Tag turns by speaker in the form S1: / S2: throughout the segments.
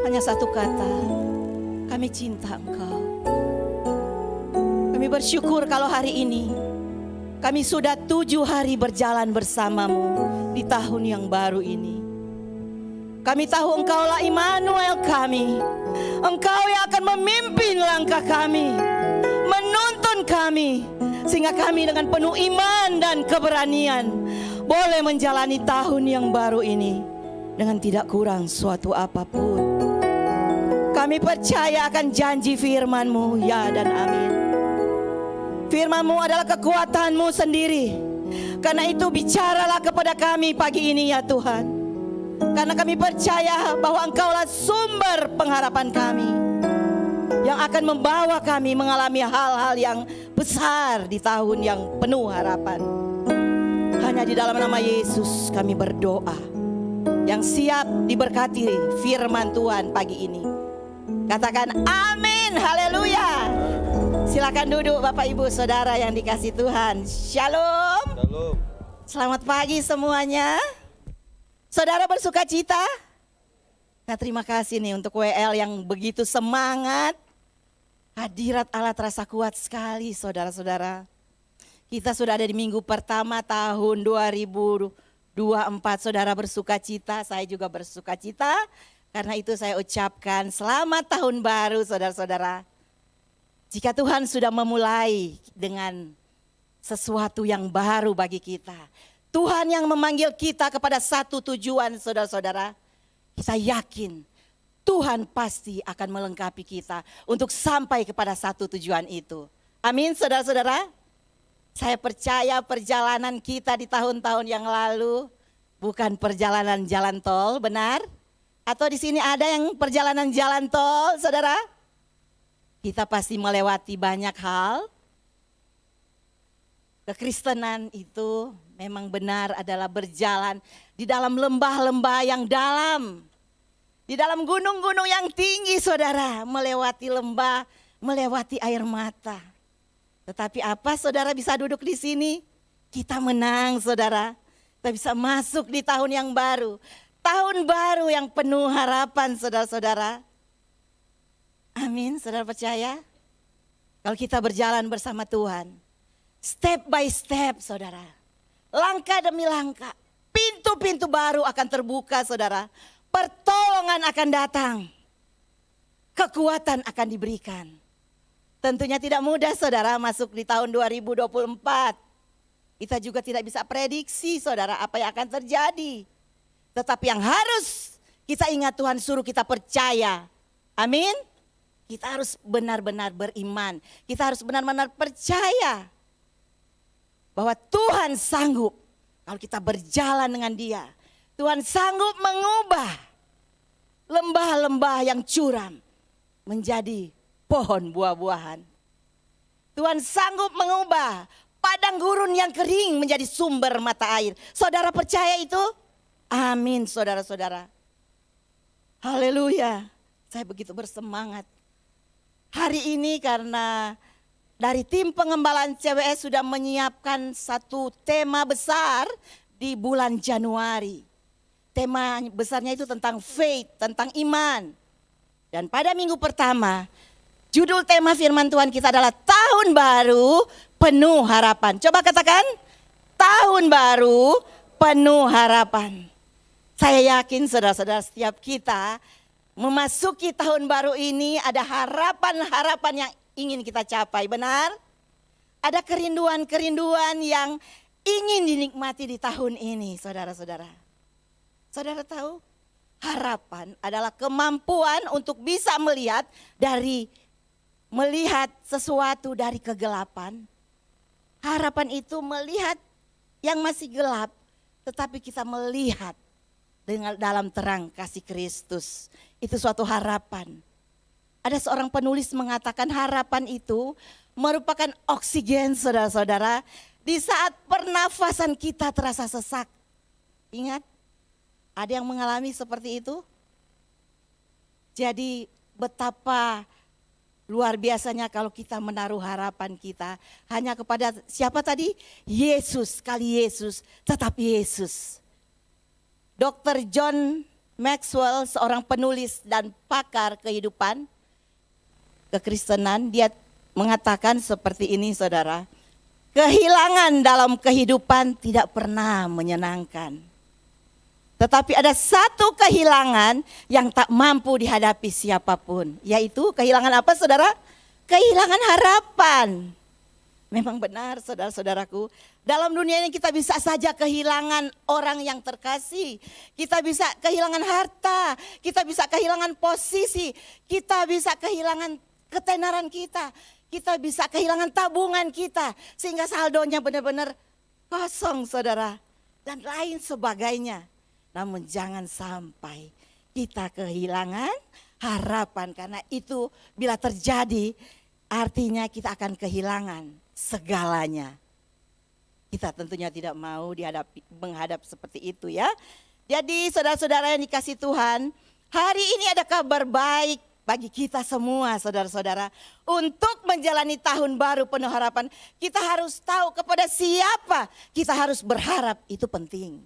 S1: Hanya satu kata, kami cinta Engkau. Kami bersyukur kalau hari ini kami sudah 7 hari berjalan bersamamu di tahun yang baru ini. Kami tahu Engkaulah Immanuel kami. Engkau yang akan memimpin langkah kami, menuntun kami, sehingga kami dengan penuh iman dan keberanian boleh menjalani tahun yang baru ini dengan tidak kurang suatu apapun. Kami percaya akan janji firman-Mu, ya dan amin. Firman-Mu adalah kekuatan-Mu sendiri. Karena itu bicaralah kepada kami pagi ini ya Tuhan. Karena kami percaya bahwa Engkaulah sumber pengharapan kami, yang akan membawa kami mengalami hal-hal yang besar di tahun yang penuh harapan. Hanya di dalam nama Yesus kami berdoa, yang siap diberkati firman Tuhan pagi ini. Katakan amin, haleluya. Silakan duduk Bapak Ibu Saudara yang dikasih Tuhan. Shalom.
S2: Shalom.
S1: Selamat pagi semuanya. Saudara bersuka cita? Nah, terima kasih nih untuk WL yang begitu semangat. Hadirat Allah terasa kuat sekali saudara-saudara. Kita sudah ada di minggu pertama tahun 2024. Saudara bersuka cita, saya juga bersuka cita. Karena itu saya ucapkan selamat tahun baru saudara-saudara. Jika Tuhan sudah memulai dengan sesuatu yang baru bagi kita, Tuhan yang memanggil kita kepada satu tujuan saudara-saudara, kita yakin Tuhan pasti akan melengkapi kita untuk sampai kepada satu tujuan itu. Amin saudara-saudara. Saya percaya perjalanan kita di tahun-tahun yang lalu bukan perjalanan jalan tol, benar? Atau di sini ada yang perjalanan jalan tol, saudara? Kita pasti melewati banyak hal. Kekristenan itu memang benar adalah berjalan di dalam lembah-lembah yang dalam. Di dalam gunung-gunung yang tinggi saudara, melewati lembah, melewati air mata. Tetapi apa saudara bisa duduk di sini? Kita menang saudara. Kita bisa masuk di tahun yang baru. Tahun baru yang penuh harapan saudara-saudara. Amin, saudara percaya? Kalau kita berjalan bersama Tuhan, step by step saudara. Langkah demi langkah, pintu-pintu baru akan terbuka saudara. Pertolongan akan datang. Kekuatan akan diberikan. Tentunya tidak mudah saudara masuk di tahun 2024. Kita juga tidak bisa prediksi saudara apa yang akan terjadi. Tetapi yang harus kita ingat Tuhan suruh kita percaya. Amin. Kita harus benar-benar beriman. Kita harus benar-benar percaya bahwa Tuhan sanggup kalau kita berjalan dengan Dia. Tuhan sanggup mengubah lembah-lembah yang curam menjadi pohon buah-buahan. Tuhan sanggup mengubah padang gurun yang kering menjadi sumber mata air. Saudara percaya itu? Amin saudara-saudara. Haleluya. Saya begitu bersemangat. Hari ini karena dari tim pengembalaan CWS sudah menyiapkan satu tema besar di bulan Januari. Tema besarnya itu tentang faith, tentang iman. Dan pada minggu pertama, judul tema firman Tuhan kita adalah tahun baru penuh harapan. Coba katakan, tahun baru penuh harapan. Saya yakin saudara-saudara setiap kita memasuki tahun baru ini ada harapan-harapan yang ingin kita capai, benar? Ada kerinduan-kerinduan yang ingin dinikmati di tahun ini, saudara-saudara. Saudara tahu, harapan adalah kemampuan untuk bisa melihat sesuatu dari kegelapan. Harapan itu melihat yang masih gelap, tetapi kita melihat dengan dalam terang kasih Kristus. Itu suatu harapan. Ada seorang penulis mengatakan harapan itu merupakan oksigen saudara-saudara di saat pernafasan kita terasa sesak. Ingat, ada yang mengalami seperti itu? Jadi betapa luar biasanya kalau kita menaruh harapan kita hanya kepada siapa tadi? Yesus, sekali Yesus, tetap Yesus. Dr. John Maxwell, seorang penulis dan pakar kehidupan kekristenan, dia mengatakan seperti ini, saudara. Kehilangan dalam kehidupan tidak pernah menyenangkan. Tetapi ada satu kehilangan yang tak mampu dihadapi siapapun. Yaitu kehilangan apa, saudara? Kehilangan harapan. Memang benar, saudara-saudaraku. Dalam dunia ini kita bisa saja kehilangan orang yang terkasih. Kita bisa kehilangan harta. Kita bisa kehilangan posisi. Kita bisa kehilangan ketenaran kita. Kita bisa kehilangan tabungan kita. Sehingga saldonya benar-benar kosong, saudara. Dan lain sebagainya. Namun jangan sampai kita kehilangan harapan. Karena itu bila terjadi artinya kita akan kehilangan segalanya. Kita tentunya tidak mau menghadap seperti itu ya. Jadi saudara-saudara yang dikasih Tuhan, hari ini ada kabar baik bagi kita semua, saudara-saudara. Untuk menjalani tahun baru penuh harapan, kita harus tahu kepada siapa kita harus berharap, itu penting.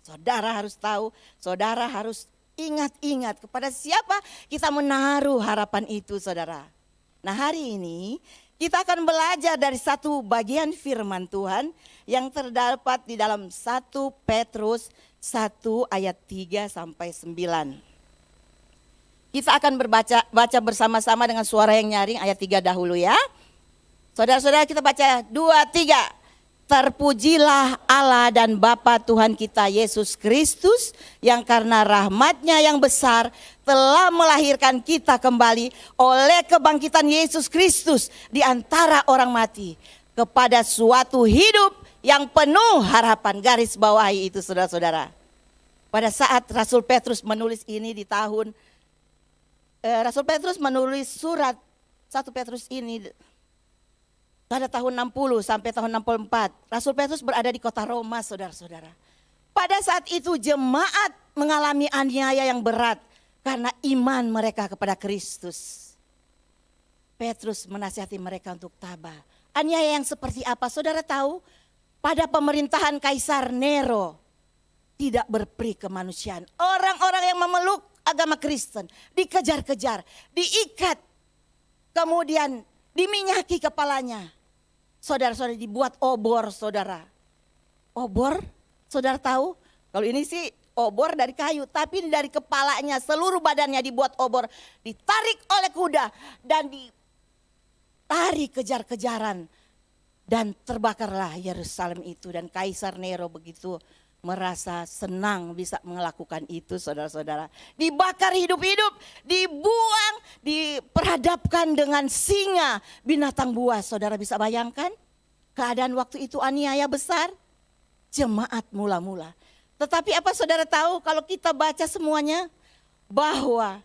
S1: Saudara harus tahu, saudara harus ingat-ingat kepada siapa kita menaruh harapan itu, saudara. Nah, hari ini kita akan belajar dari satu bagian firman Tuhan yang terdapat di dalam 1 Petrus 1 ayat 3 sampai 9. Kita akan baca bersama-sama dengan suara yang nyaring ayat 3 dahulu ya. Saudara-saudara, kita baca 2, 3. Terpujilah Allah dan Bapa Tuhan kita Yesus Kristus yang karena rahmat-Nya yang besar telah melahirkan kita kembali oleh kebangkitan Yesus Kristus di antara orang mati kepada suatu hidup yang penuh harapan. Garis bawahi itu, saudara-saudara. Pada saat Rasul Petrus menulis ini di tahun Rasul Petrus menulis surat 1 Petrus ini pada tahun 60 sampai tahun 64. Rasul Petrus berada di kota Roma, saudara-saudara. Pada saat itu jemaat mengalami aniaya yang berat karena iman mereka kepada Kristus. Petrus menasihati mereka untuk tabah. Aniaya yang seperti apa? Saudara tahu, pada pemerintahan Kaisar Nero tidak berperi kemanusiaan. Orang-orang yang memeluk agama Kristen dikejar-kejar, diikat, kemudian diminyaki kepalanya. Saudara-saudara, dibuat obor, saudara. Obor, saudara tahu? Kalau ini sih obor dari kayu, tapi dari kepalanya, seluruh badannya dibuat obor. Ditarik oleh kuda dan ditarik kejar-kejaran. Dan terbakarlah Yerusalem itu. Dan Kaisar Nero begitu merasa senang bisa melakukan itu, saudara-saudara. Dibakar hidup-hidup, dibuang, diperhadapkan dengan singa, binatang buas. Saudara bisa bayangkan keadaan waktu itu aniaya besar. Jemaat mula-mula. Tetapi apa saudara tahu kalau kita baca semuanya? Bahwa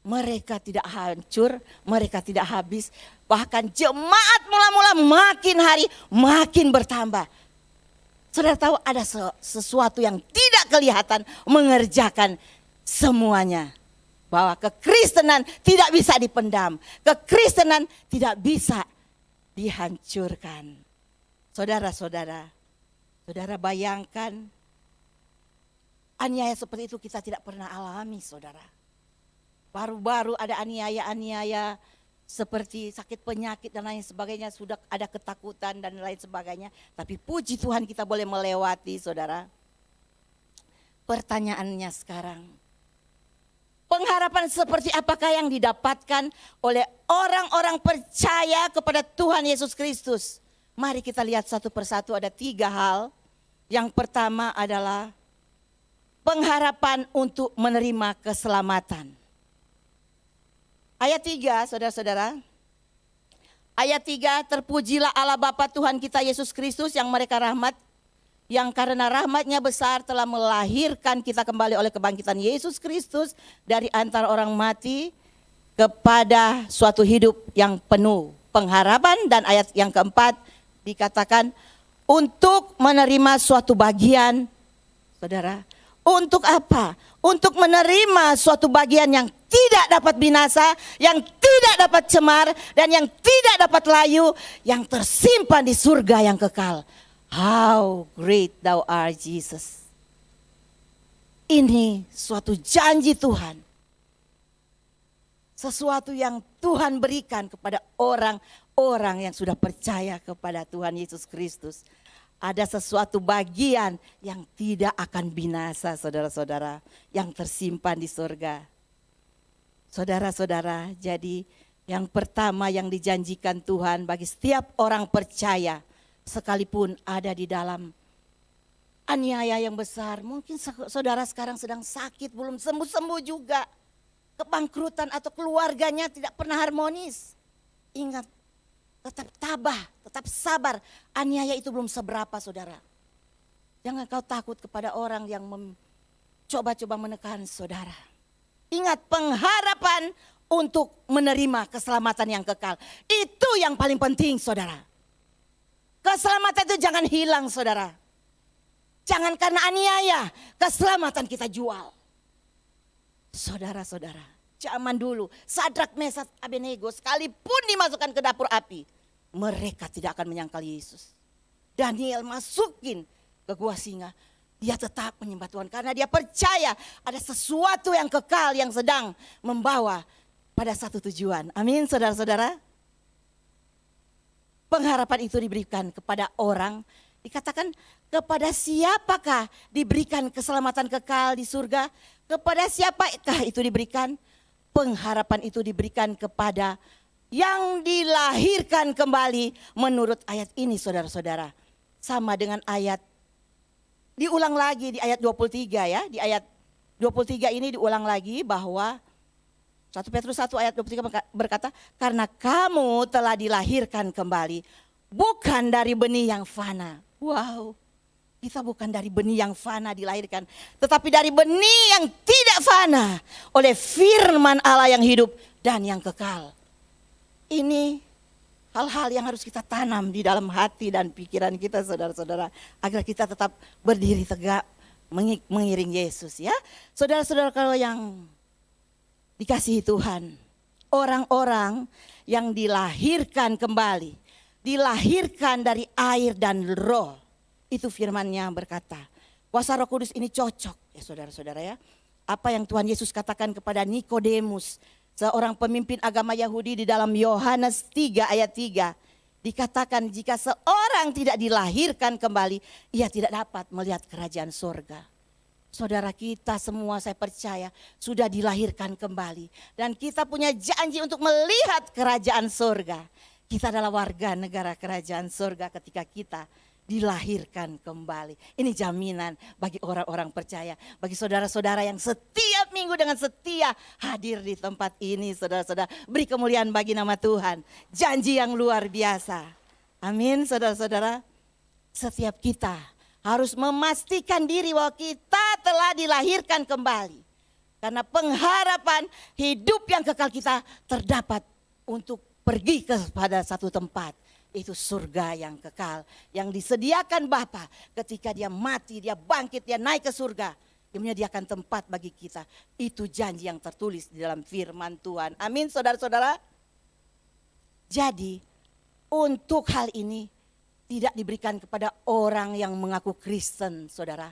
S1: mereka tidak hancur, mereka tidak habis. Bahkan jemaat mula-mula makin hari makin bertambah. Saudara tahu ada sesuatu yang tidak kelihatan mengerjakan semuanya. Bahwa kekristenan tidak bisa dipendam. Kekristenan tidak bisa dihancurkan. Saudara-saudara, saudara bayangkan aniaya seperti itu kita tidak pernah alami, saudara. Baru-baru ada aniaya-aniaya seperti sakit penyakit dan lain sebagainya, sudah ada ketakutan dan lain sebagainya. Tapi puji Tuhan kita boleh melewati, saudara. Pertanyaannya sekarang, pengharapan seperti apakah yang didapatkan oleh orang-orang percaya kepada Tuhan Yesus Kristus? Mari kita lihat satu persatu, ada 3 hal. Yang pertama adalah pengharapan untuk menerima keselamatan. Ayat 3, saudara-saudara. Ayat 3, terpujilah Allah Bapa Tuhan kita Yesus Kristus yang mereka rahmat, yang karena rahmat-Nya besar telah melahirkan kita kembali oleh kebangkitan Yesus Kristus dari antara orang mati kepada suatu hidup yang penuh pengharapan. Dan ayat yang keempat dikatakan untuk menerima suatu bagian, saudara. Untuk apa? Untuk menerima suatu bagian yang tidak dapat binasa, yang tidak dapat cemar, dan yang tidak dapat layu, yang tersimpan di surga yang kekal. How great thou art, Jesus. Ini suatu janji Tuhan. Sesuatu yang Tuhan berikan kepada orang-orang yang sudah percaya kepada Tuhan Yesus Kristus. Ada sesuatu bagian yang tidak akan binasa, saudara-saudara, yang tersimpan di surga. Saudara-saudara, jadi yang pertama yang dijanjikan Tuhan bagi setiap orang percaya, sekalipun ada di dalam aniaya yang besar. Mungkin saudara sekarang sedang sakit, belum sembuh-sembuh juga. Kebangkrutan atau keluarganya tidak pernah harmonis. Ingat, tetap tabah, tetap sabar. Aniaya itu belum seberapa, saudara. Jangan kau takut kepada orang yang coba-coba menekan saudara. Ingat, pengharapan untuk menerima keselamatan yang kekal. Itu yang paling penting, saudara. Keselamatan itu jangan hilang, saudara. Jangan karena aniaya, keselamatan kita jual. Saudara-saudara, zaman dulu Sadrak, Mesak, Abednego sekalipun dimasukkan ke dapur api, mereka tidak akan menyangkal Yesus. Daniel masukin ke gua singa, dia tetap menyembah Tuhan karena dia percaya ada sesuatu yang kekal yang sedang membawa pada satu tujuan. Amin, saudara-saudara. Pengharapan itu diberikan kepada orang, dikatakan kepada siapakah diberikan keselamatan kekal di surga? Kepada siapakah itu diberikan? Pengharapan itu diberikan kepada yang dilahirkan kembali menurut ayat ini, saudara-saudara. Sama dengan ayat, diulang lagi di ayat 23 ya. Di ayat 23 ini diulang lagi bahwa 1 Petrus 1 ayat 23 berkata, karena kamu telah dilahirkan kembali, bukan dari benih yang fana. Wow. Kita bukan dari benih yang fana dilahirkan, tetapi dari benih yang tidak fana oleh firman Allah yang hidup dan yang kekal. Ini hal-hal yang harus kita tanam di dalam hati dan pikiran kita, saudara-saudara, agar kita tetap berdiri tegak mengiring Yesus ya. Saudara-saudara, kalau yang dikasihi Tuhan, orang-orang yang dilahirkan kembali, dilahirkan dari air dan roh. Itu firman-Nya berkata, kuasa Roh Kudus ini cocok ya saudara-saudara ya. Apa yang Tuhan Yesus katakan kepada Nikodemus, seorang pemimpin agama Yahudi di dalam Yohanes 3 ayat 3. Dikatakan jika seorang tidak dilahirkan kembali, ia tidak dapat melihat kerajaan surga. Saudara, kita semua saya percaya sudah dilahirkan kembali. Dan kita punya janji untuk melihat kerajaan surga. Kita adalah warga negara kerajaan surga ketika kita dilahirkan kembali. Ini jaminan bagi orang-orang percaya, bagi saudara-saudara yang setiap minggu dengan setia hadir di tempat ini, saudara-saudara. Beri kemuliaan bagi nama Tuhan. Janji yang luar biasa. Amin, saudara-saudara. Setiap kita harus memastikan diri bahwa kita telah dilahirkan kembali. Karena pengharapan hidup yang kekal kita terdapat untuk pergi kepada satu tempat. Itu surga yang kekal, yang disediakan Bapa ketika dia mati, dia bangkit, dia naik ke surga. Dia menyediakan tempat bagi kita. Itu janji yang tertulis di dalam firman Tuhan. Amin, saudara-saudara. Jadi untuk hal ini tidak diberikan kepada orang yang mengaku Kristen, saudara.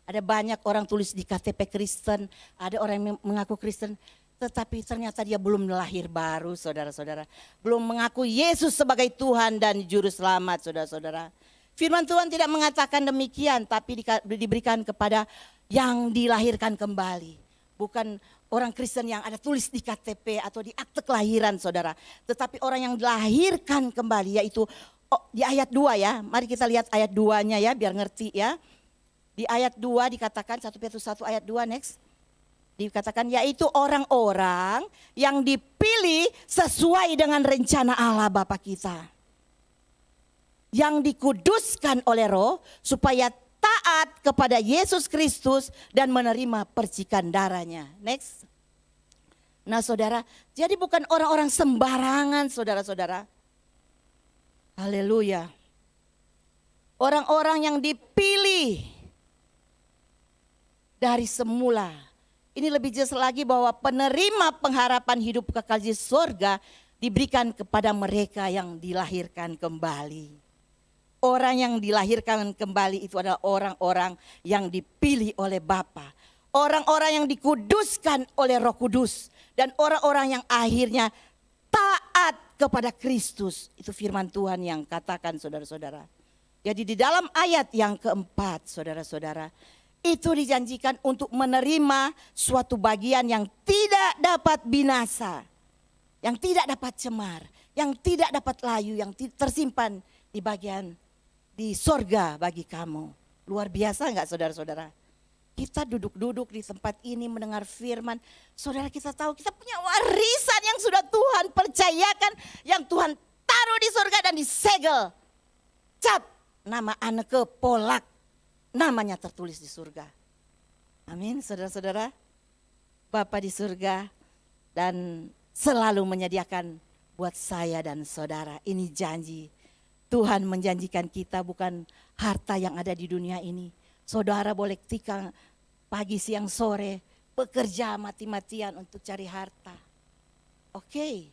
S1: Ada banyak orang tulis di KTP Kristen, ada orang yang mengaku Kristen. Tetapi ternyata dia belum lahir baru, saudara-saudara. Belum mengaku Yesus sebagai Tuhan dan Juru Selamat, saudara-saudara. Firman Tuhan tidak mengatakan demikian, tapi diberikan kepada yang dilahirkan kembali. Bukan orang Kristen yang ada tulis di KTP atau di akte kelahiran, saudara. Tetapi orang yang dilahirkan kembali, yaitu di ayat 2 ya. Mari kita lihat ayat 2-nya ya, biar ngerti ya. Di ayat 2 dikatakan, 1 Petrus 1 ayat 2 next. Dikatakan yaitu orang-orang yang dipilih sesuai dengan rencana Allah Bapa kita. Yang dikuduskan oleh Roh supaya taat kepada Yesus Kristus dan menerima percikan darahnya. Next. Nah saudara, jadi bukan orang-orang sembarangan saudara-saudara. Haleluya. Orang-orang yang dipilih dari semula. Ini lebih jelas lagi bahwa penerima pengharapan hidup kekal di surga diberikan kepada mereka yang dilahirkan kembali. Orang yang dilahirkan kembali itu adalah orang-orang yang dipilih oleh Bapa. orang-orang yang dikuduskan oleh Roh Kudus, dan orang-orang yang akhirnya taat kepada Kristus. Itu firman Tuhan yang katakan saudara-saudara. Jadi di dalam ayat yang keempat saudara-saudara, itu dijanjikan untuk menerima suatu bagian yang tidak dapat binasa, yang tidak dapat cemar, yang tidak dapat layu, yang tersimpan di bagian di sorga bagi kamu. Luar biasa enggak saudara-saudara? Kita duduk-duduk di tempat ini mendengar firman. Saudara, kita tahu kita punya warisan yang sudah Tuhan percayakan, yang Tuhan taruh di sorga dan disegel. Cap nama Anneke Polak, namanya tertulis di surga. Amin saudara-saudara. Bapa di surga dan selalu menyediakan buat saya dan saudara. Ini janji. Tuhan menjanjikan kita bukan harta yang ada di dunia ini. Saudara boleh tikang pagi, siang, sore, bekerja mati-matian untuk cari harta. Oke,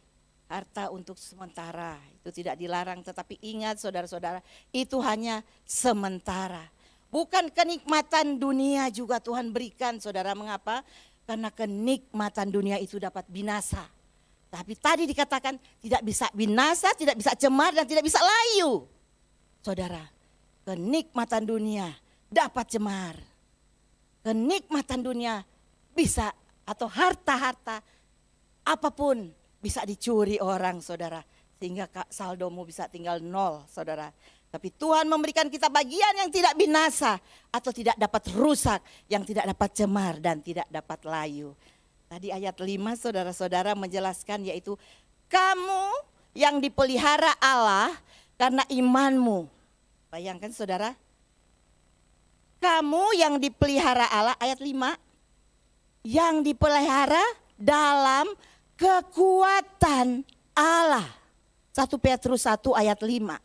S1: harta untuk sementara itu tidak dilarang, tetapi ingat saudara-saudara, itu hanya sementara. Bukan kenikmatan dunia juga Tuhan berikan saudara. Mengapa? Karena kenikmatan dunia itu dapat binasa. Tapi tadi dikatakan tidak bisa binasa, tidak bisa cemar, dan tidak bisa layu. Saudara, kenikmatan dunia dapat cemar. Kenikmatan dunia bisa, atau harta-harta apapun bisa dicuri orang saudara. Sehingga saldomu bisa tinggal 0 saudara. Tapi Tuhan memberikan kita bagian yang tidak binasa atau tidak dapat rusak, yang tidak dapat cemar dan tidak dapat layu. Tadi ayat 5 saudara-saudara menjelaskan, yaitu kamu yang dipelihara Allah karena imanmu. Bayangkan saudara, kamu yang dipelihara Allah, ayat 5, yang dipelihara dalam kekuatan Allah. 1 Petrus 1 ayat 5.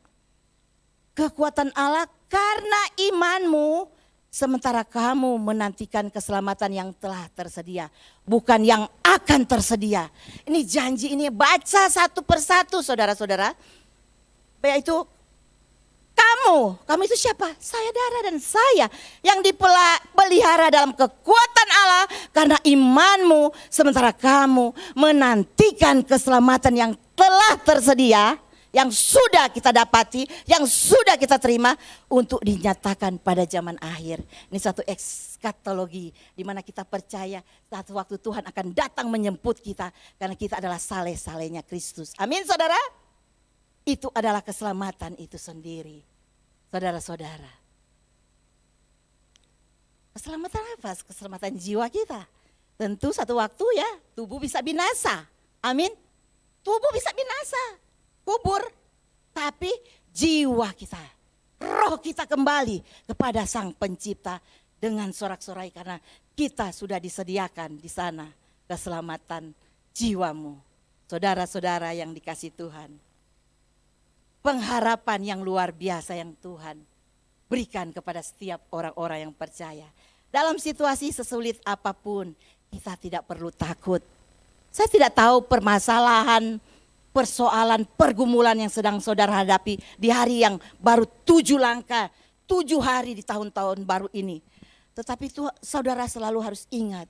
S1: Kekuatan Allah karena imanmu, sementara kamu menantikan keselamatan yang telah tersedia, bukan yang akan tersedia. Ini janji, ini baca satu persatu saudara-saudara. Yaitu kamu itu siapa? Saya, Dara, dan saya yang dipelihara dalam kekuatan Allah karena imanmu, sementara kamu menantikan keselamatan yang telah tersedia, yang sudah kita dapati, yang sudah kita terima untuk dinyatakan pada zaman akhir. Ini satu eskatologi di mana kita percaya satu waktu Tuhan akan datang menjemput kita karena kita adalah saleh-salehnya Kristus. Amin saudara. Itu adalah keselamatan itu sendiri. Saudara-saudara. Keselamatan apa? Keselamatan jiwa kita. Tentu satu waktu ya tubuh bisa binasa. Amin. Tubuh bisa binasa. Kubur, tapi jiwa kita, roh kita kembali kepada Sang Pencipta dengan sorak-sorai karena kita sudah disediakan di sana keselamatan jiwamu. Saudara-saudara yang dikasih Tuhan, pengharapan yang luar biasa yang Tuhan berikan kepada setiap orang-orang yang percaya. Dalam situasi sesulit apapun, kita tidak perlu takut. Saya tidak tahu permasalahan, persoalan, pergumulan yang sedang saudara hadapi di hari yang baru 7 langkah, 7 hari di tahun-tahun baru ini. Tetapi itu saudara selalu harus ingat,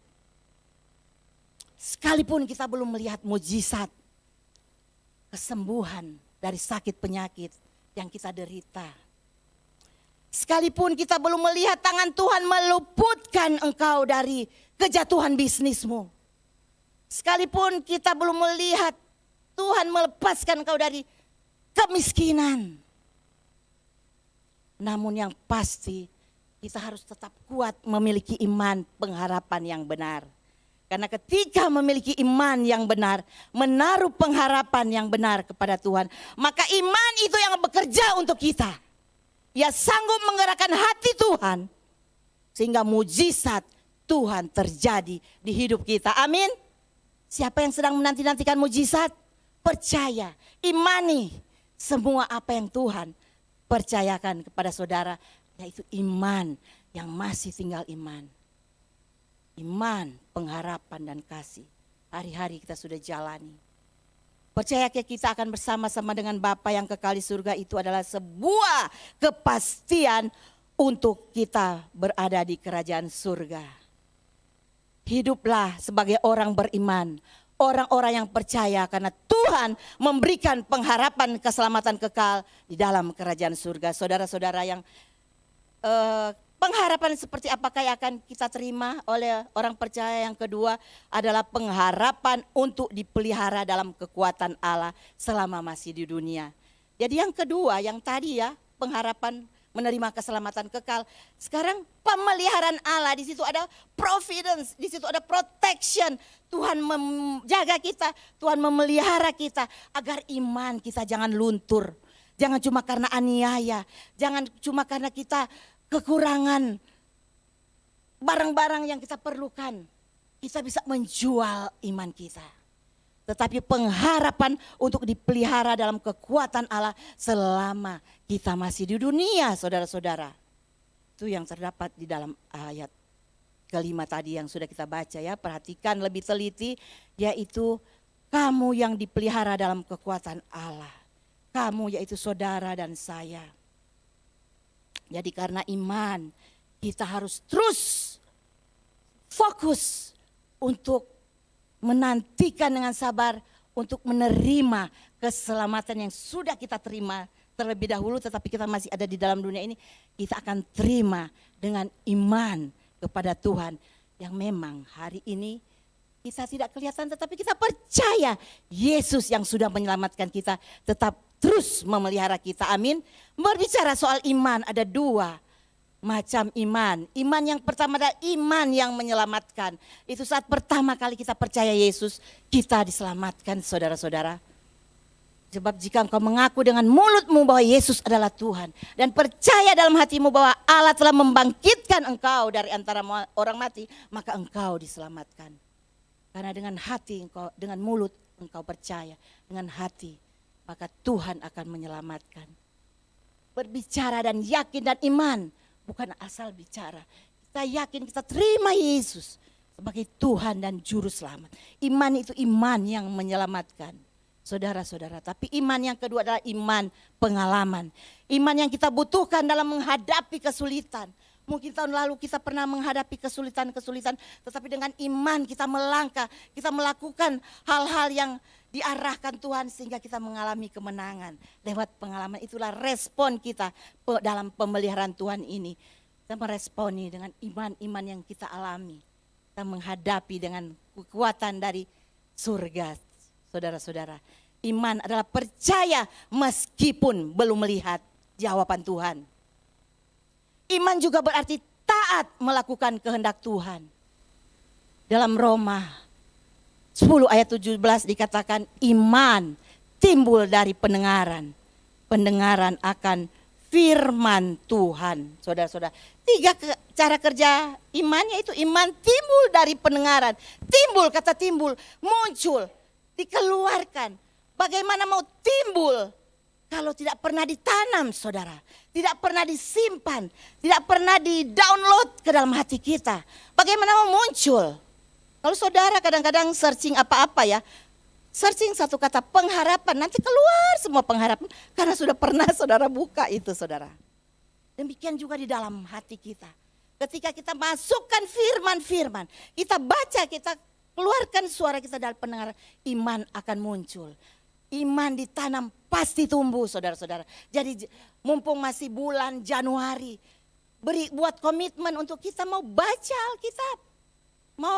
S1: sekalipun kita belum melihat mujizat, kesembuhan dari sakit penyakit yang kita derita, sekalipun kita belum melihat tangan Tuhan meluputkan engkau dari kejatuhan bisnismu, sekalipun kita belum melihat Tuhan melepaskan kau dari kemiskinan. Namun yang pasti kita harus tetap kuat memiliki iman pengharapan yang benar. Karena ketika memiliki iman yang benar, menaruh pengharapan yang benar kepada Tuhan, maka iman itu yang bekerja untuk kita. Ia sanggup menggerakkan hati Tuhan sehingga mujizat Tuhan terjadi di hidup kita. Amin. Siapa yang sedang menanti-nantikan mujizat? Percaya, imani semua apa yang Tuhan percayakan kepada saudara, yaitu iman yang masih tinggal iman. Iman, pengharapan dan kasih. Hari-hari kita sudah jalani. Percaya kita akan bersama-sama dengan Bapa yang kekal di surga, itu adalah sebuah kepastian untuk kita berada di kerajaan surga. hiduplah sebagai orang beriman. Orang-orang yang percaya karena Tuhan memberikan pengharapan keselamatan kekal di dalam kerajaan surga. Saudara-saudara yang pengharapan seperti apakah yang akan kita terima oleh orang percaya? Yang kedua adalah pengharapan untuk dipelihara dalam kekuatan Allah selama masih di dunia. Jadi yang kedua, yang tadi ya, pengharapan menerima keselamatan kekal. Sekarang pemeliharaan Allah, di situ ada providence, di situ ada protection. Tuhan menjaga kita, Tuhan memelihara kita agar iman kita jangan luntur. Jangan cuma karena aniaya, jangan cuma karena kita kekurangan barang-barang yang kita perlukan. Kita bisa menjual iman kita. Tetapi pengharapan untuk dipelihara dalam kekuatan Allah selama kita masih di dunia, saudara-saudara. Itu yang terdapat di dalam ayat kelima tadi yang sudah kita baca ya. Perhatikan lebih teliti, yaitu kamu yang dipelihara dalam kekuatan Allah. Kamu yaitu saudara dan saya. Jadi karena iman kita harus terus fokus untuk menantikan dengan sabar untuk menerima keselamatan yang sudah kita terima terlebih dahulu, tetapi kita masih ada di dalam dunia ini, kita akan terima dengan iman kepada Tuhan yang memang hari ini kita tidak kelihatan, tetapi kita percaya Yesus yang sudah menyelamatkan kita tetap terus memelihara kita. Amin. Berbicara soal iman, ada dua macam iman. Iman yang pertama adalah iman yang menyelamatkan. Itu saat pertama kali kita percaya Yesus, kita diselamatkan, saudara-saudara. Sebab jika engkau mengaku dengan mulutmu bahwa Yesus adalah Tuhan dan percaya dalam hatimu bahwa Allah telah membangkitkan engkau dari antara orang mati, maka engkau diselamatkan. Karena dengan hati engkau, dengan mulut engkau percaya, dengan hati, maka Tuhan akan menyelamatkan. Berbicara dan yakin dan iman bukan asal bicara. Kita yakin, kita terima Yesus sebagai Tuhan dan Juru Selamat. Iman itu iman yang menyelamatkan, saudara-saudara. Tapi iman yang kedua adalah iman pengalaman. Iman yang kita butuhkan dalam menghadapi kesulitan. Mungkin tahun lalu kita pernah menghadapi kesulitan-kesulitan, tetapi dengan iman kita melangkah, kita melakukan hal-hal yang diarahkan Tuhan sehingga kita mengalami kemenangan. Lewat pengalaman itulah respon kita dalam pemeliharaan Tuhan ini. Kita meresponi dengan iman-iman yang kita alami. Kita menghadapi dengan kekuatan dari surga, saudara-saudara. Iman adalah percaya meskipun belum melihat jawaban Tuhan. Iman juga berarti taat melakukan kehendak Tuhan. Dalam Roma 10 ayat 17 dikatakan iman timbul dari pendengaran. Pendengaran akan firman Tuhan. Saudara-saudara, tiga cara kerja imannya itu iman timbul dari pendengaran. Timbul, kata timbul, muncul, dikeluarkan. Bagaimana mau timbul kalau tidak pernah ditanam, saudara? Tidak pernah disimpan, tidak pernah di-download ke dalam hati kita. Bagaimana mau muncul? Kalau saudara kadang-kadang searching apa-apa ya, searching satu kata pengharapan, nanti keluar semua pengharapan. Karena sudah pernah saudara buka itu, saudara. Demikian juga di dalam hati kita. Ketika kita masukkan firman-firman, kita baca, kita keluarkan suara kita dari pendengaran, iman akan muncul. Iman ditanam pasti tumbuh, saudara-saudara. Jadi mumpung masih bulan Januari, buat komitmen untuk kita mau baca Alkitab.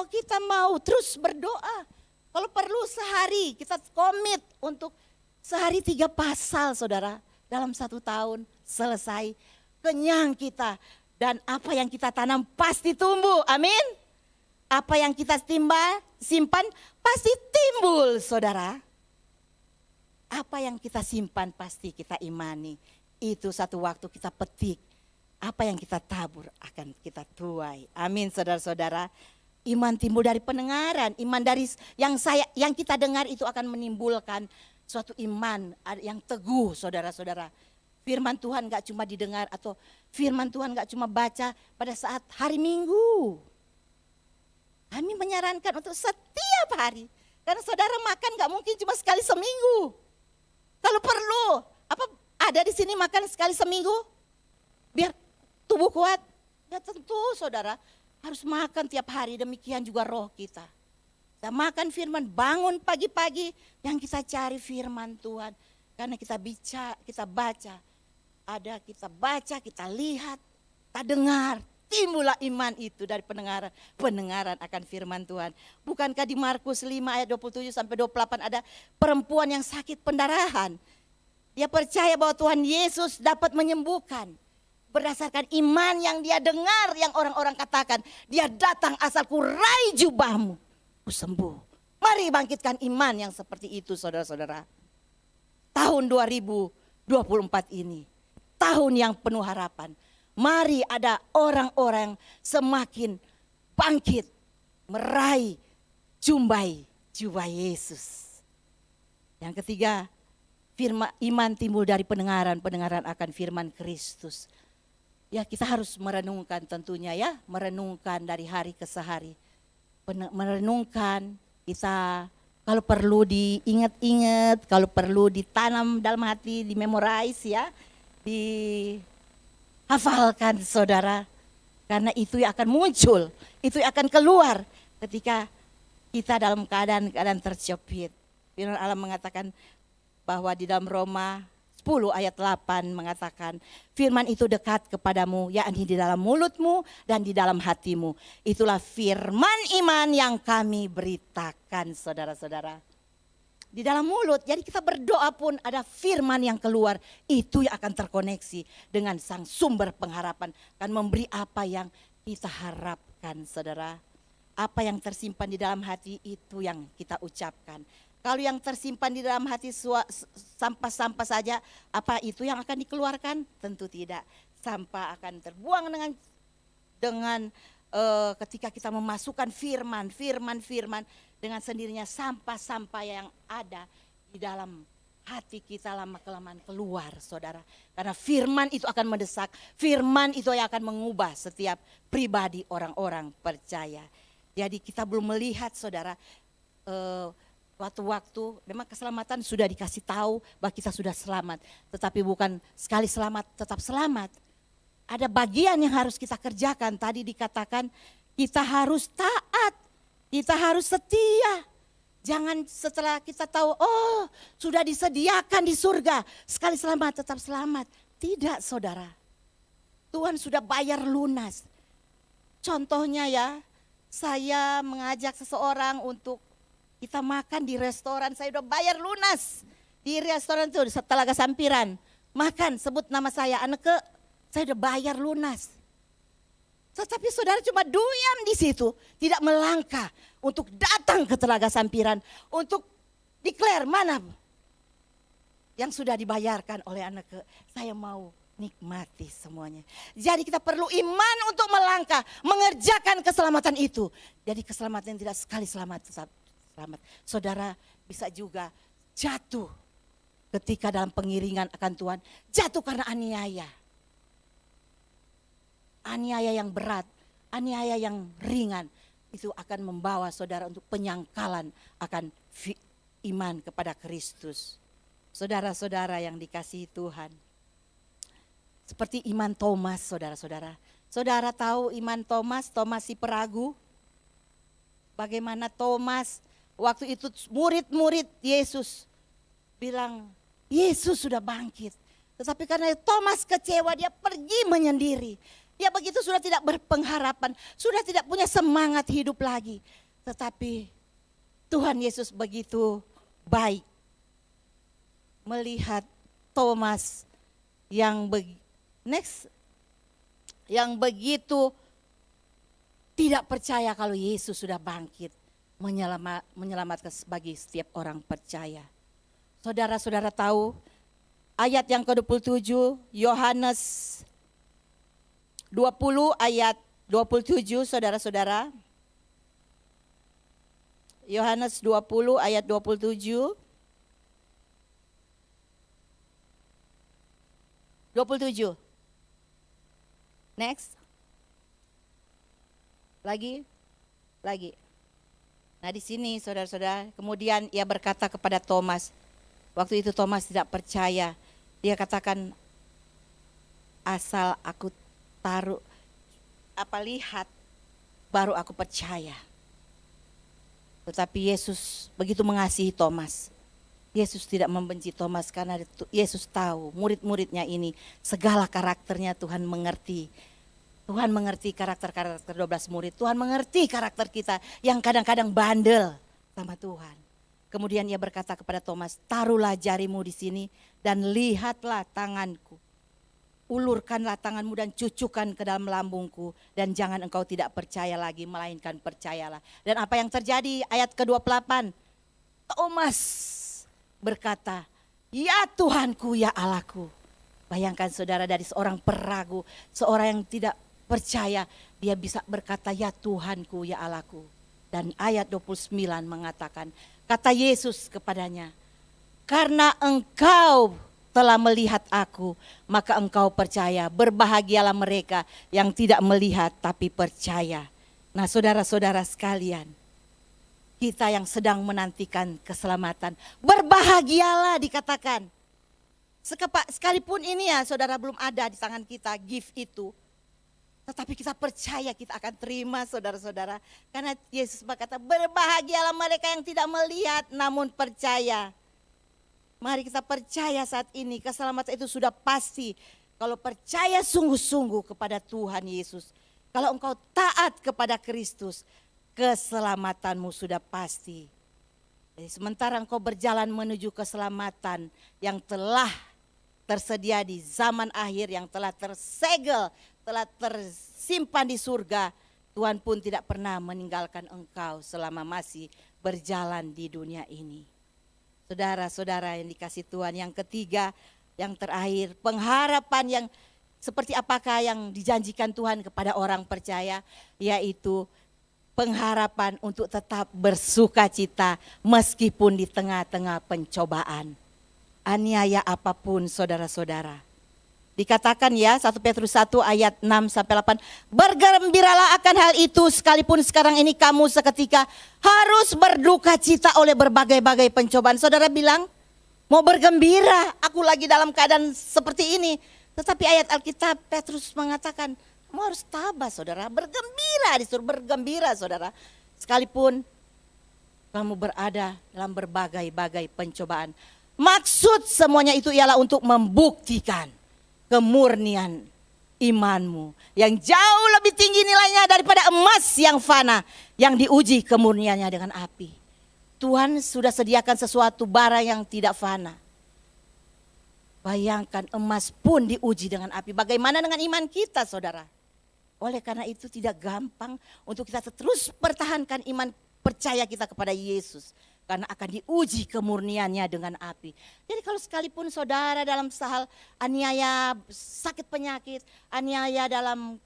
S1: Kita mau terus berdoa. Kalau perlu sehari kita komit untuk sehari 3 pasal, saudara. Dalam 1 tahun selesai, kenyang kita. Dan apa yang kita tanam pasti tumbuh, amin. Apa yang kita simpan pasti timbul, saudara. Apa yang kita simpan pasti kita imani. Itu satu waktu kita petik. Apa yang kita tabur akan kita tuai. Amin, saudara-saudara. Iman timbul dari pendengaran. Iman dari yang kita dengar itu akan menimbulkan suatu iman yang teguh, saudara-saudara. Firman Tuhan gak cuma didengar atau firman Tuhan gak cuma baca pada saat hari Minggu. Kami menyarankan untuk setiap hari. Karena saudara makan gak mungkin cuma sekali seminggu. Kalau perlu, ada di sini makan sekali seminggu? Biar tubuh kuat? Ya tentu, saudara. Harus makan tiap hari, demikian juga roh kita. Kita makan firman, bangun pagi-pagi yang kita cari firman Tuhan. Karena kita baca, kita baca, kita lihat, kita dengar. Timbullah iman itu dari pendengaran akan firman Tuhan. Bukankah di Markus 5 ayat 27 sampai 28 ada perempuan yang sakit pendarahan. Dia percaya bahwa Tuhan Yesus dapat menyembuhkan. Berdasarkan iman yang dia dengar, yang orang-orang katakan, dia datang asal kurai jubahmu, ku sembuh. Mari bangkitkan iman yang seperti itu saudara-saudara. Tahun 2024 ini, tahun yang penuh harapan. Mari ada orang-orang semakin bangkit, meraih jubah Yesus. Yang ketiga, iman timbul dari pendengaran akan firman Kristus. Ya, kita harus merenungkan tentunya ya, merenungkan dari hari ke hari. Merenungkan, kita kalau perlu diingat-ingat, kalau perlu ditanam dalam hati, dimemorize ya, dihafalkan saudara. Karena itu yang akan muncul, itu yang akan keluar ketika kita dalam keadaan terjepit. Firman Allah mengatakan bahwa di dalam Roma 10 ayat 8 mengatakan, firman itu dekat kepadamu, yakni di dalam mulutmu dan di dalam hatimu. Itulah firman iman yang kami beritakan saudara-saudara. Di dalam mulut, jadi kita berdoa pun ada firman yang keluar. Itu yang akan terkoneksi dengan sang sumber pengharapan. Akan memberi apa yang kita harapkan saudara. Apa yang tersimpan di dalam hati itu yang kita ucapkan. Kalau yang tersimpan di dalam hati sampah-sampah saja, apa itu yang akan dikeluarkan? Tentu tidak. Sampah akan terbuang dengan ketika kita memasukkan firman dengan sendirinya sampah-sampah yang ada di dalam hati kita lama-kelamaan keluar saudara. Karena firman itu akan mendesak, firman itu yang akan mengubah setiap pribadi orang-orang percaya. Jadi kita belum melihat saudara, waktu-waktu memang keselamatan sudah dikasih tahu bahwa kita sudah selamat. Tetapi bukan sekali selamat tetap selamat. Ada bagian yang harus kita kerjakan. Tadi dikatakan kita harus taat, kita harus setia. Jangan setelah kita tahu, oh sudah disediakan di surga, sekali selamat tetap selamat. Tidak saudara, Tuhan sudah bayar lunas. Contohnya ya, saya mengajak seseorang untuk kita makan di restoran, saya udah bayar lunas. Di restoran itu di Telaga Sampiran. Makan, sebut nama saya, Anneke, saya udah bayar lunas. Tetapi saudara cuma diam di situ, tidak melangkah untuk datang ke Telaga Sampiran. Untuk declare mana yang sudah dibayarkan oleh Anneke. Saya mau nikmati semuanya. Jadi kita perlu iman untuk melangkah, mengerjakan keselamatan itu. Jadi keselamatan tidak sekali selamat, tetap selamat. Saudara bisa juga jatuh ketika dalam pengiringan akan Tuhan. Jatuh karena aniaya. Aniaya yang berat, aniaya yang ringan. Itu akan membawa saudara untuk penyangkalan akan iman kepada Kristus. Saudara-saudara yang dikasihi Tuhan. Seperti iman Thomas saudara-saudara. Saudara tahu iman Thomas si peragu. Bagaimana Thomas waktu itu murid-murid Yesus bilang Yesus sudah bangkit. Tetapi karena Thomas kecewa dia pergi menyendiri. Dia begitu sudah tidak berpengharapan, sudah tidak punya semangat hidup lagi. Tetapi Tuhan Yesus begitu baik melihat Thomas yang begitu tidak percaya kalau Yesus sudah bangkit, menyelamatkan bagi setiap orang percaya. Saudara-saudara tahu ayat yang ke-27 Yohanes 20 ayat 27 saudara-saudara. Yohanes 20 ayat 27. 27. Next. Lagi. Nah di sini saudara-saudara, kemudian ia berkata kepada Thomas, waktu itu Thomas tidak percaya, dia katakan, asal aku lihat baru aku percaya. Tetapi Yesus begitu mengasihi Thomas. Yesus tidak membenci Thomas karena Yesus tahu murid-muridnya ini segala karakternya Tuhan mengerti. Tuhan mengerti karakter-karakter 12 murid. Tuhan mengerti karakter kita yang kadang-kadang bandel sama Tuhan. Kemudian ia berkata kepada Thomas, taruhlah jarimu di sini dan lihatlah tanganku. Ulurkanlah tanganmu dan cucukkan ke dalam lambungku. Dan jangan engkau tidak percaya lagi, melainkan percayalah. Dan apa yang terjadi? Ayat ke-28. Thomas berkata, ya Tuhanku, ya Allahku. Bayangkan saudara, dari seorang peragu, seorang yang tidak percaya, dia bisa berkata, ya Tuhanku, ya Allahku. Dan ayat 29 mengatakan, kata Yesus kepadanya, karena engkau telah melihat aku, maka engkau percaya. Berbahagialah mereka yang tidak melihat tapi percaya. Nah saudara-saudara sekalian, kita yang sedang menantikan keselamatan, berbahagialah dikatakan. Sekalipun ini ya saudara belum ada di tangan kita gift itu, tetapi kita percaya kita akan terima saudara-saudara. Karena Yesus berkata, berbahagialah mereka yang tidak melihat namun percaya. Mari kita percaya saat ini keselamatan itu sudah pasti. Kalau percaya sungguh-sungguh kepada Tuhan Yesus. Kalau engkau taat kepada Kristus, keselamatanmu sudah pasti. Jadi sementara engkau berjalan menuju keselamatan yang telah tersedia di zaman akhir, yang telah tersegel, telah tersimpan di surga, Tuhan pun tidak pernah meninggalkan engkau selama masih berjalan di dunia ini. Saudara-saudara yang dikasih Tuhan, yang ketiga, yang terakhir, pengharapan yang seperti apakah yang dijanjikan Tuhan kepada orang percaya, yaitu pengharapan untuk tetap bersuka cita meskipun di tengah-tengah pencobaan. Aniaya apapun saudara-saudara. Dikatakan ya 1 Petrus 1 ayat 6-8. Bergembiralah akan hal itu sekalipun sekarang ini kamu seketika harus berduka cita oleh berbagai-bagai pencobaan. Saudara bilang mau bergembira, aku lagi dalam keadaan seperti ini. Tetapi ayat Alkitab Petrus mengatakan kamu harus tabah saudara, bergembira, disuruh bergembira saudara. Sekalipun kamu berada dalam berbagai-bagai pencobaan. Maksud semuanya itu ialah untuk membuktikan kemurnian imanmu yang jauh lebih tinggi nilainya daripada emas yang fana yang diuji kemurniannya dengan api. Tuhan sudah sediakan sesuatu barang yang tidak fana. Bayangkan emas pun diuji dengan api. Bagaimana dengan iman kita saudara? Oleh karena itu tidak gampang untuk kita terus pertahankan iman percaya kita kepada Yesus. Karena akan diuji kemurniannya dengan api. Jadi kalau sekalipun saudara dalam hal aniaya sakit penyakit, aniaya dalam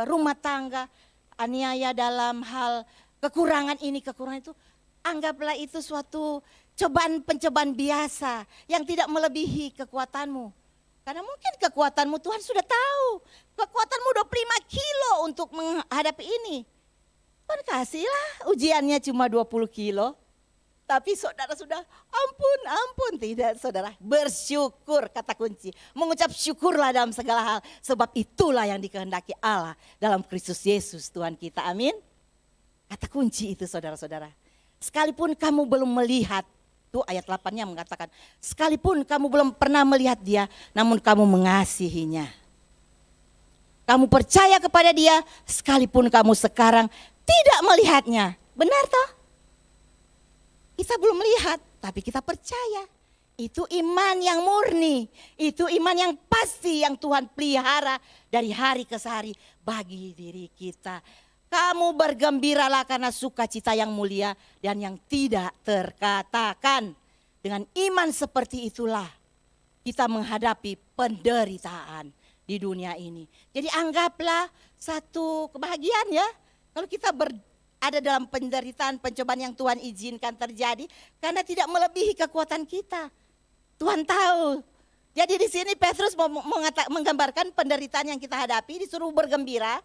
S1: rumah tangga, aniaya dalam hal kekurangan ini, kekurangan itu, anggaplah itu suatu pencobaan biasa yang tidak melebihi kekuatanmu. Karena mungkin kekuatanmu Tuhan sudah tahu, kekuatanmu 25 kilo untuk menghadapi ini. Tuhan kasihlah ujiannya cuma 20 kilo. Tapi saudara sudah ampun tidak saudara, bersyukur kata kunci. Mengucap syukurlah dalam segala hal, sebab itulah yang dikehendaki Allah dalam Kristus Yesus Tuhan kita, amin. Kata kunci itu saudara-saudara. Sekalipun kamu belum melihat, tuh ayat 8-nya mengatakan, sekalipun kamu belum pernah melihat dia, namun kamu mengasihinya. Kamu percaya kepada dia, sekalipun kamu sekarang tidak melihatnya, benar toh? Kita belum melihat, tapi kita percaya. Itu iman yang murni, itu iman yang pasti yang Tuhan pelihara dari hari ke hari bagi diri kita. Kamu bergembiralah karena sukacita yang mulia dan yang tidak terkatakan. Dengan iman seperti itulah kita menghadapi penderitaan di dunia ini. Jadi anggaplah satu kebahagiaan ya, kalau kita ada dalam penderitaan, pencobaan yang Tuhan izinkan terjadi karena tidak melebihi kekuatan kita. Tuhan tahu. Jadi di sini Petrus menggambarkan penderitaan yang kita hadapi, disuruh bergembira.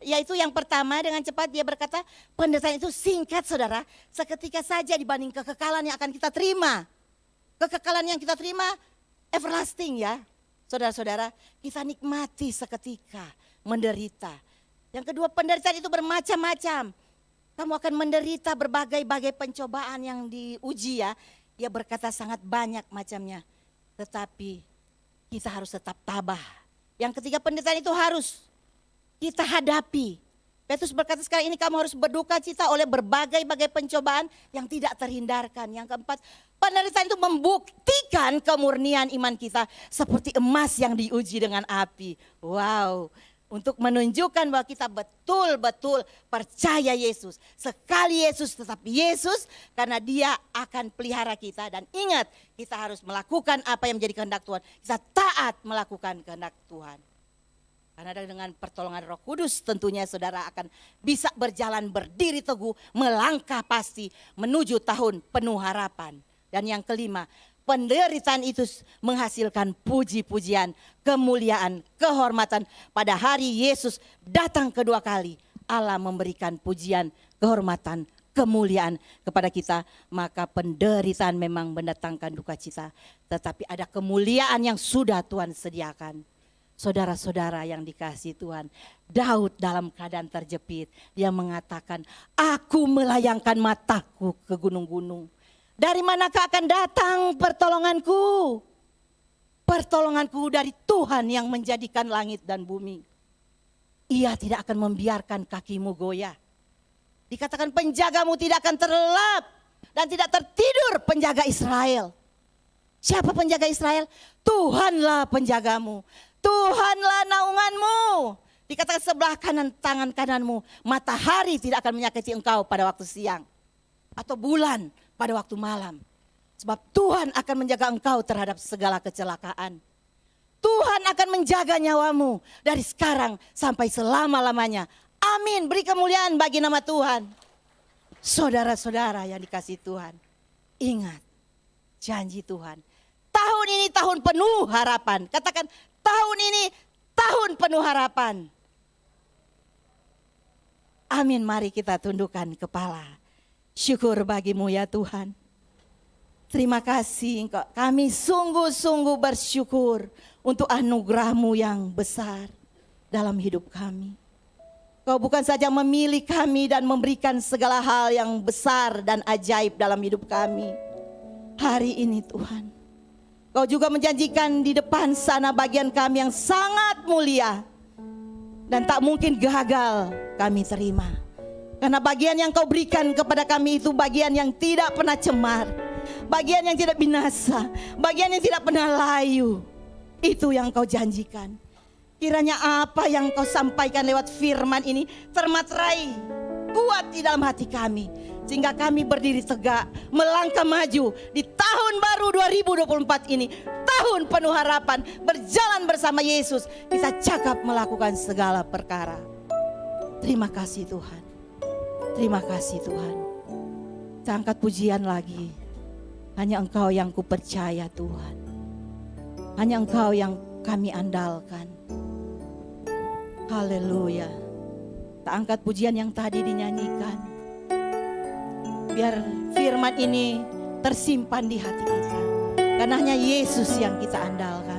S1: Yaitu yang pertama dengan cepat dia berkata penderitaan itu singkat saudara. Seketika saja dibanding kekekalan yang akan kita terima. Kekekalan yang kita terima everlasting ya. Saudara-saudara, kita nikmati seketika menderita. Yang kedua, penderitaan itu bermacam-macam. Kamu akan menderita berbagai-bagai pencobaan yang diuji ya. Dia berkata sangat banyak macamnya. Tetapi kita harus tetap tabah. Yang ketiga, penderitaan itu harus kita hadapi. Petrus berkata sekarang ini kamu harus berduka cita oleh berbagai-bagai pencobaan yang tidak terhindarkan. Yang keempat, penderitaan itu membuktikan kemurnian iman kita seperti emas yang diuji dengan api. Wow. Untuk menunjukkan bahwa kita betul-betul percaya Yesus. Sekali Yesus tetap Yesus karena dia akan pelihara kita. Dan ingat, kita harus melakukan apa yang menjadi kehendak Tuhan. Kita taat melakukan kehendak Tuhan. Karena dengan pertolongan Roh Kudus tentunya saudara akan bisa berjalan berdiri teguh, melangkah pasti menuju tahun penuh harapan. Dan yang kelima, penderitaan itu menghasilkan puji-pujian, kemuliaan, kehormatan. Pada hari Yesus datang kedua kali, Allah memberikan pujian, kehormatan, kemuliaan kepada kita. Maka penderitaan memang mendatangkan duka cita. Tetapi ada kemuliaan yang sudah Tuhan sediakan. Saudara-saudara yang dikasihi Tuhan, Daud dalam keadaan terjepit, dia mengatakan, aku melayangkan mataku ke gunung-gunung. Dari manakah akan datang pertolonganku? Pertolonganku dari Tuhan yang menjadikan langit dan bumi. Ia tidak akan membiarkan kakimu goyah. Dikatakan penjagamu tidak akan terlelap dan tidak tertidur penjaga Israel. Siapa penjaga Israel? Tuhanlah penjagamu. Tuhanlah naunganmu. Dikatakan sebelah kanan tangan kananmu, matahari tidak akan menyakiti engkau pada waktu siang. Atau bulan pada waktu malam. Sebab Tuhan akan menjaga engkau terhadap segala kecelakaan. Tuhan akan menjaga nyawamu dari sekarang sampai selama-lamanya. Amin, beri kemuliaan bagi nama Tuhan. Saudara-saudara yang dikasihi Tuhan, ingat janji Tuhan. Tahun ini tahun penuh harapan. Katakan, tahun ini tahun penuh harapan. Amin, mari kita tundukkan kepala. Syukur bagimu ya Tuhan. Terima kasih Engkau. Kami sungguh-sungguh bersyukur untuk anugerah-Mu yang besar dalam hidup kami. Kau bukan saja memilih kami dan memberikan segala hal yang besar dan ajaib dalam hidup kami. Hari ini Tuhan, Kau juga menjanjikan di depan sana bagian kami yang sangat mulia. Dan tak mungkin gagal kami terima. Karena bagian yang Kau berikan kepada kami itu bagian yang tidak pernah cemar. Bagian yang tidak binasa. Bagian yang tidak pernah layu. Itu yang Kau janjikan. Kiranya apa yang Kau sampaikan lewat firman ini termaterai kuat di dalam hati kami. Sehingga kami berdiri tegak, melangkah maju di tahun baru 2024 ini. Tahun penuh harapan, berjalan bersama Yesus. Kita cakap melakukan segala perkara. Terima kasih Tuhan. Terima kasih Tuhan. Kita angkat pujian lagi. Hanya Engkau yang kupercaya Tuhan. Hanya Engkau yang kami andalkan. Haleluya. Kita angkat pujian yang tadi dinyanyikan. Biar firman ini tersimpan di hati kita. Karena hanya Yesus yang kita andalkan.